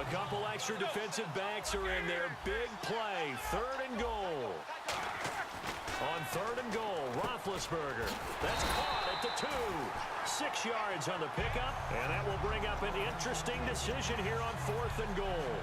A couple extra defensive backs are in there. Big play, 3rd and goal. On 3rd and goal, Roethlisberger. That's caught at the 2. 6 yards on the pickup, and that will bring up an interesting decision here on 4th and goal.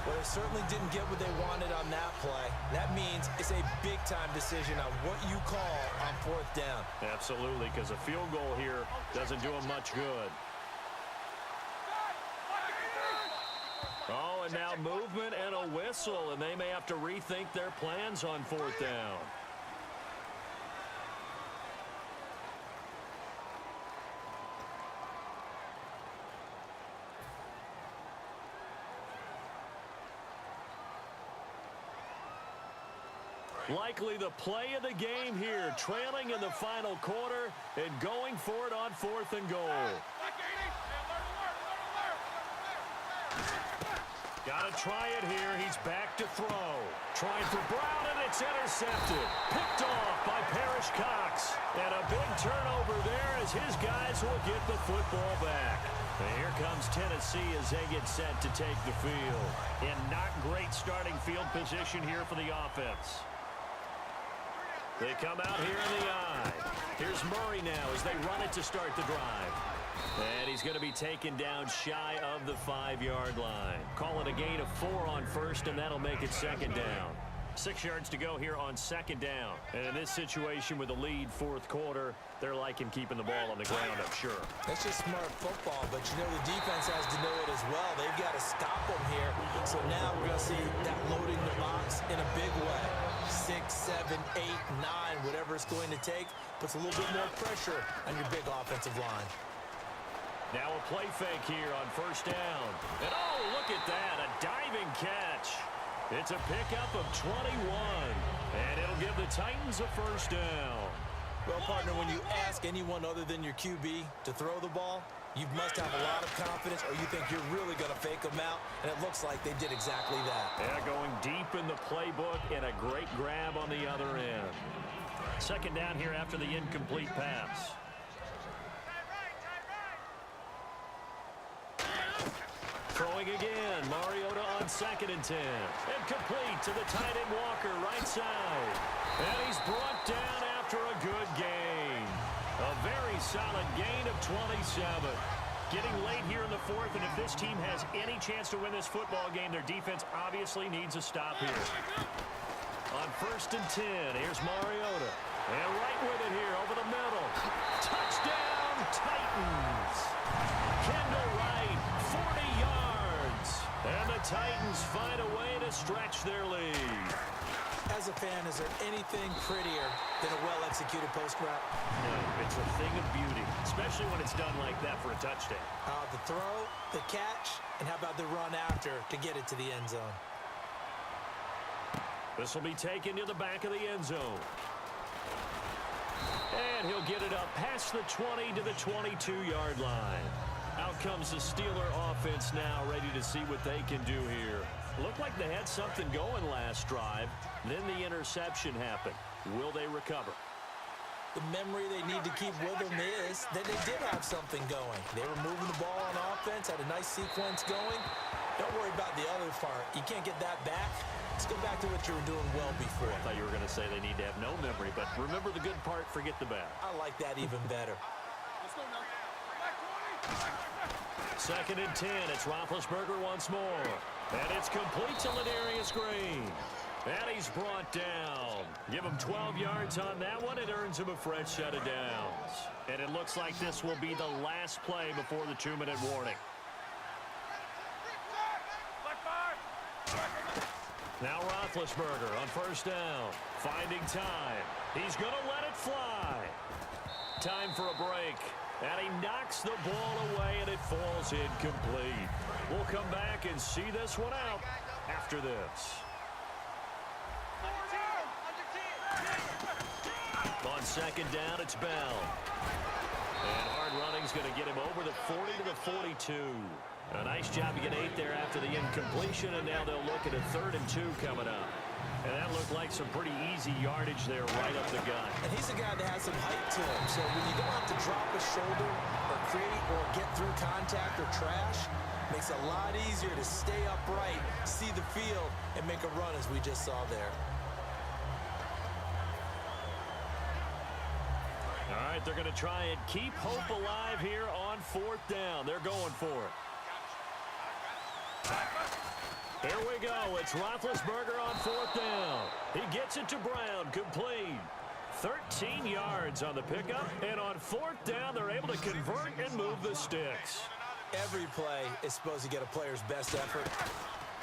Well, they certainly didn't get what they wanted on that play. That means it's a big-time decision on what you call on 4th down. Absolutely, because a field goal here doesn't do them much good. Oh, and now movement and a whistle, and they may have to rethink their plans on 4th down. Likely the play of the game here, trailing in the final quarter and going for it on 4th and goal. Got to try it here. He's back to throw. Trying for Brown, and it's intercepted. Picked off by Parrish Cox. And a big turnover there as his guys will get the football back. And here comes Tennessee as they get set to take the field. In not great starting field position here for the offense. They come out here in the eye. Here's Murray now as they run it to start the drive. And he's going to be taken down shy of the 5-yard line. Call it a gain of 4 on 1st, and that'll make it 2nd down. 6 yards to go here on 2nd down. And in this situation with a lead 4th quarter, they're liking keeping the ball on the ground, I'm sure. That's just smart football, but you know the defense has to know it as well. They've got to stop them here. So now we're going to see that loading the box in a big way. 6, 7, 8, 9, whatever it's going to take, puts a little bit more pressure on your big offensive line. Now a play fake here on 1st down. And oh, look at that, a diving catch. It's a pickup of 21, and it'll give the Titans a 1st down. Well, partner, when you ask anyone other than your QB to throw the ball, you must have a lot of confidence, or you think you're really going to fake them out, and it looks like they did exactly that. Yeah, going deep in the playbook and a great grab on the other end. 2nd down here after the incomplete pass. Throwing again, Mariota on 2nd and 10. And complete to the tight end Walker, right side. And he's brought down after a good gain. A very solid gain of 27. Getting late here in the 4th, and if this team has any chance to win this football game, their defense obviously needs a stop here. On 1st and 10, here's Mariota. And right with it here, over the middle. Touchdown, Titans. Kendall Wright, 40 yards. And the Titans find a way to stretch their lead. As a fan, is there anything prettier than a well-executed post route? No, it's a thing of beauty, especially when it's done like that for a touchdown. The throw, the catch, and how about the run after to get it to the end zone? This will be taken to the back of the end zone. And he'll get it up past the 20 to the 22-yard line. Out comes the Steeler offense now, ready to see what they can do here. Looked like they had something going last drive. Then the interception happened. Will they recover? The memory they need to keep with them is that they did have something going. They were moving the ball on offense, had a nice sequence going. Don't worry about the other part. You can't get that back. Let's go back to what you were doing well before. I thought you were going to say they need to have no memory, but remember the good part, forget the bad. I like that even better. 2nd and 10. It's Roethlisberger once more. And it's complete to Ladarius Green. And he's brought down. Give him 12 yards on that one. It earns him a fresh set of downs. And it looks like this will be the last play before the 2-minute warning. Now Roethlisberger on 1st down. Finding time. He's going to let it fly. Time for a break. And he knocks the ball away, and it falls incomplete. We'll come back and see this one out after this. On 2nd down, it's Bell. And hard running's going to get him over the 40 to the 42. A nice job to get 8 there after the incompletion, and now they'll look at a 3rd and 2 coming up. And that looked like some pretty easy yardage there right up the gut. And he's a guy that has some height to him. So when you don't have to drop a shoulder or create or get through contact or trash, Makes it a lot easier to stay upright, see the field, and make a run as we just saw there. All right, they're going to try and keep hope alive here on 4th down. They're going for it. Here we go. It's Roethlisberger on 4th down. He gets it to Brown, complete. 13 yards on the pickup, and on 4th down, they're able to convert and move the sticks. Every play is supposed to get a player's best effort,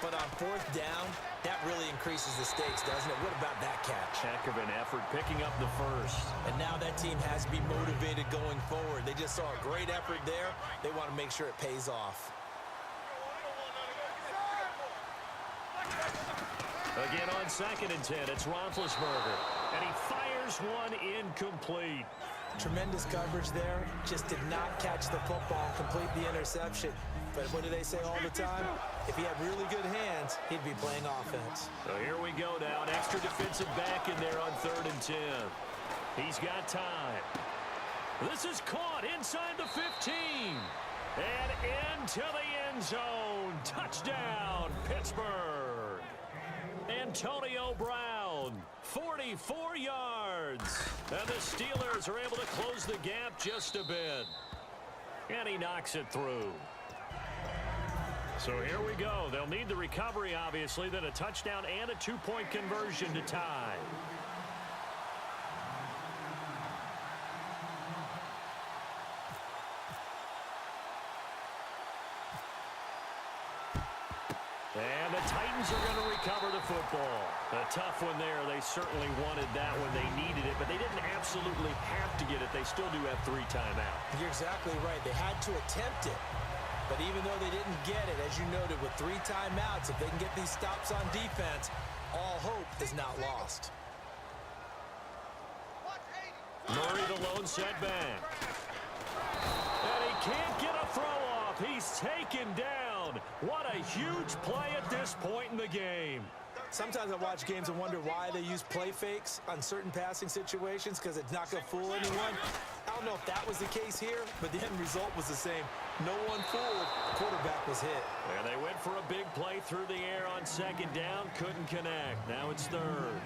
but on 4th down, that really increases the stakes, doesn't it? What about that catch? Heck of an effort picking up the first. And now that team has to be motivated going forward. They just saw a great effort there. They want to make sure it pays off. Again on 2nd and 10, it's Roethlisberger, and he fires one incomplete. Tremendous coverage there. Just did not catch the football and complete the interception. But what do they say all the time? If he had really good hands, he'd be playing offense. So here we go now. An extra defensive back in there on 3rd and 10. He's got time. This is caught inside the 15. And into the end zone. Touchdown, Pittsburgh. Antonio Brown, 44 yards. And the Steelers are able to close the gap just a bit. And he knocks it through. So here we go. They'll need the recovery, obviously, then a touchdown and a 2-point conversion to tie. And the Titans are going to recover the football. A tough one there. They certainly wanted that when they needed it, but they didn't absolutely have to get it. They still do have 3 timeouts. You're exactly right. They had to attempt it. But even though they didn't get it, as you noted, with 3 timeouts, if they can get these stops on defense, all hope is not lost. Murray the lone setback. And he can't get a throw off. He's taken down. What a huge play at this point in the game. Sometimes I watch games and wonder why they use play fakes on certain passing situations, because it's not going to fool anyone. I don't know if that was the case here, but the end result was the same. No one fooled. The quarterback was hit. And they went for a big play through the air on 2nd down. Couldn't connect. Now it's 3rd.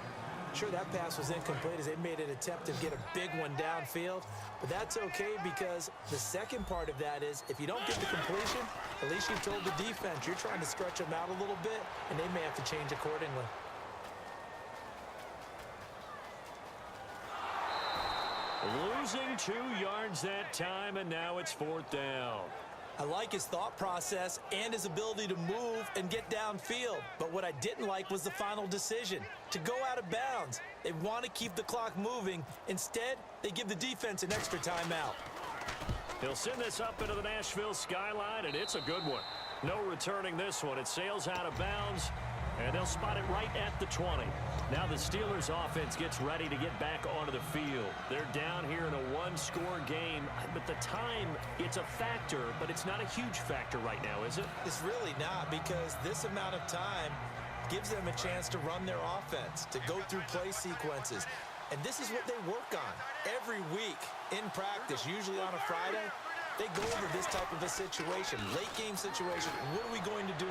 Sure, that pass was incomplete as they made an attempt to get a big one downfield. But that's okay, because the second part of that is if you don't get the completion, at least you've told the defense you're trying to stretch them out a little bit, and they may have to change accordingly. Losing 2 yards that time, and now it's 4th down. I like his thought process and his ability to move and get downfield. But what I didn't like was the final decision, to go out of bounds. They want to keep the clock moving. Instead, they give the defense an extra timeout. He'll send this up into the Nashville skyline, and it's a good one. No returning this one. It sails out of bounds, and they'll spot it right at the 20. Now the Steelers offense gets ready to get back onto the field. They're down here in a 1-score game, but the time, it's a factor, but it's not a huge factor right now, is it? It's really not, because this amount of time gives them a chance to run their offense, to go through play sequences. And this is what they work on every week in practice, usually on a Friday. They go over this type of a situation, late game situation. What are we going to do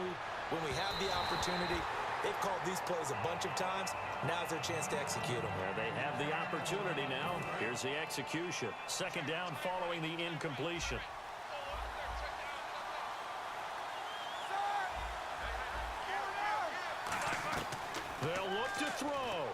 when we have the opportunity? They've called these plays a bunch of times. Now's their chance to execute them. Well, they have the opportunity now. Here's the execution. 2nd down following the incompletion. They'll look to throw.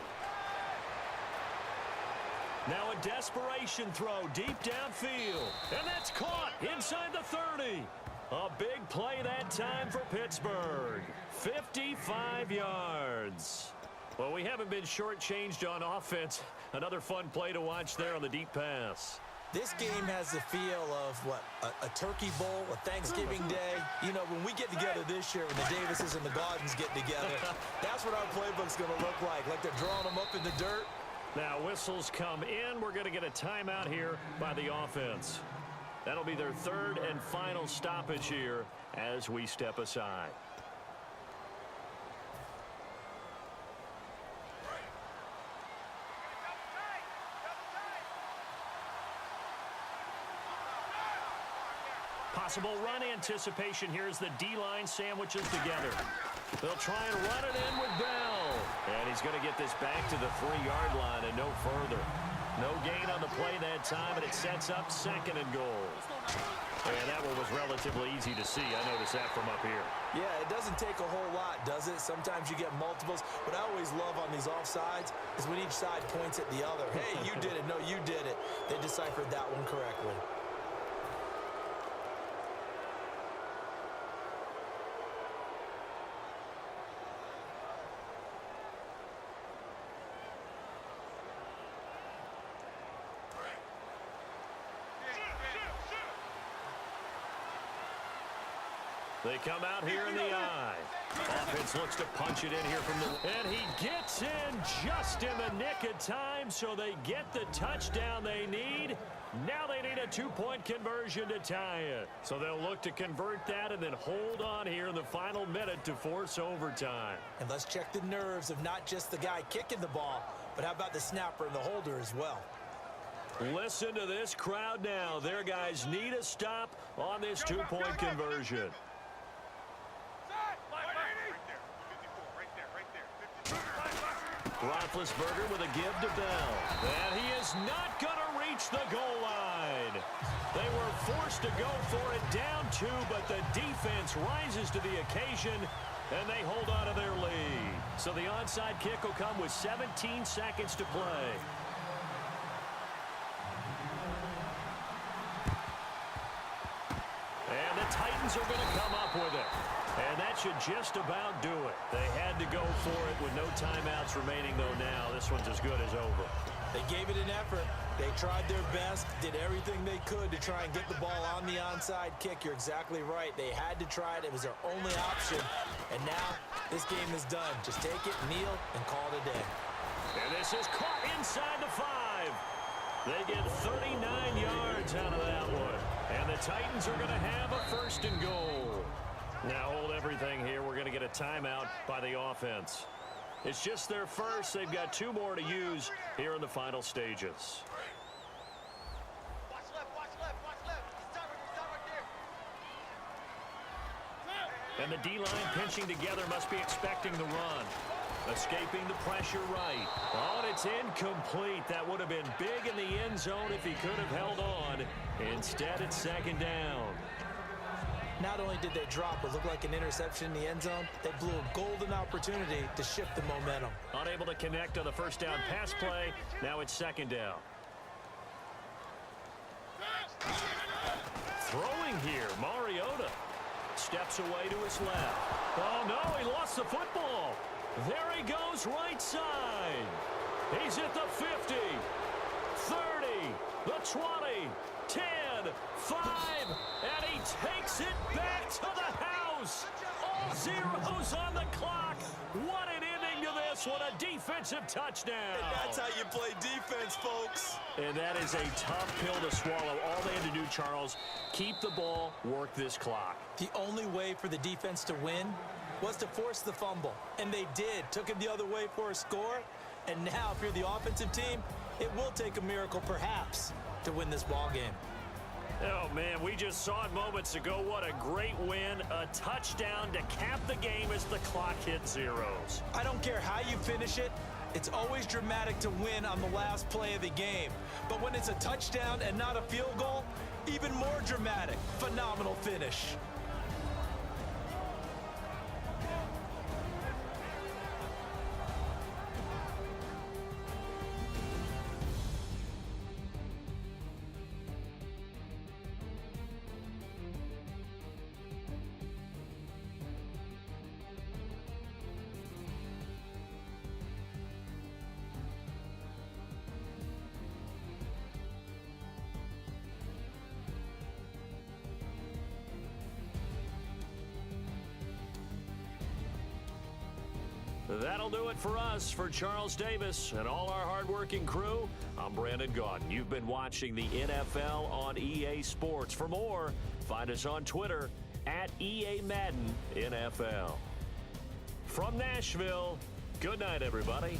Now a desperation throw deep downfield. And that's caught inside the 30. A big play that time for Pittsburgh. 55 yards. Well, we haven't been shortchanged on offense. Another fun play to watch there on the deep pass. This game has the feel of, what, a turkey bowl, a Thanksgiving day. You know, when we get together this year, when the Davises and the Gardens get together, that's what our playbook's going to look like they're drawing them up in the dirt. Now whistles come in. We're going to get a timeout here by the offense. That'll be their 3rd and final stoppage here as we step aside. possible run anticipation here as the D-line sandwiches together. They'll try and run it in with Bell. And he's going to get this back to the 3-yard line and no further. No gain on the play that time, and it sets up 2nd and goal. And that one was relatively easy to see. I noticed that from up here. Yeah, it doesn't take a whole lot, does it? Sometimes you get multiples. What I always love on these offsides is when each side points at the other. Hey, you did it. No, you did it. They deciphered that one correctly. They come out here in the eye. Offense looks to punch it in here from the... And he gets in just in the nick of time, so they get the touchdown they need. Now they need a 2-point conversion to tie it. So they'll look to convert that and then hold on here in the final minute to force overtime. And let's check the nerves of not just the guy kicking the ball, but how about the snapper and the holder as well. Listen to this crowd now. Their guys need a stop on this 2-point conversion. Roethlisberger with a give to Bell. And he is not going to reach the goal line. They were forced to go for it down 2, but the defense rises to the occasion, and they hold on to their lead. So the onside kick will come with 17 seconds to play. And the Titans are going to come up with it. And that should just about do it. They had to go for it with no timeouts remaining, though now. This one's as good as over. They gave it an effort. They tried their best, did everything they could to try and get the ball on the onside kick. You're exactly right. They had to try it. It was their only option. And now this game is done. Just take it, kneel, and call it a day. And this is caught inside the 5. They get 39 yards out of that one. And the Titans are going to have a 1st and goal. Now hold everything here. We're going to get a timeout by the offense. It's just their first. They've got 2 more to use here in the final stages. Watch left, watch left, watch left. Stop right there. And the D-line pinching together must be expecting the run. Escaping the pressure right. Oh, and it's incomplete. That would have been big in the end zone if he could have held on. Instead, it's 2nd down. Not only did they drop what looked like an interception in the end zone, they blew a golden opportunity to shift the momentum. Unable to connect on the 1st down pass play. Now it's 2nd down. Throwing here, Mariota steps away to his left. Oh, no, he lost the football. There he goes right side. He's at the 50, 30, the 20, 10, 5, and he takes it back to the house. All zeros on the clock. What an ending to this. What a defensive touchdown. And that's how you play defense, folks. And that is a tough pill to swallow. All they had to do, Charles, keep the ball, work this clock. The only way for the defense to win was to force the fumble. And they did. Took it the other way for a score. And now, if you're the offensive team, it will take a miracle, perhaps, to win this ball game. Oh, man, we just saw it moments ago. What a great win. A touchdown to cap the game as the clock hit zeros. I don't care how you finish it. It's always dramatic to win on the last play of the game. But when it's a touchdown and not a field goal, even more dramatic. Phenomenal finish. That'll do it for us. For Charles Davis and all our hardworking crew, I'm Brandon Gaudin. You've been watching the NFL on EA Sports. For more, find us on Twitter at EA Madden NFL. From Nashville, good night, everybody.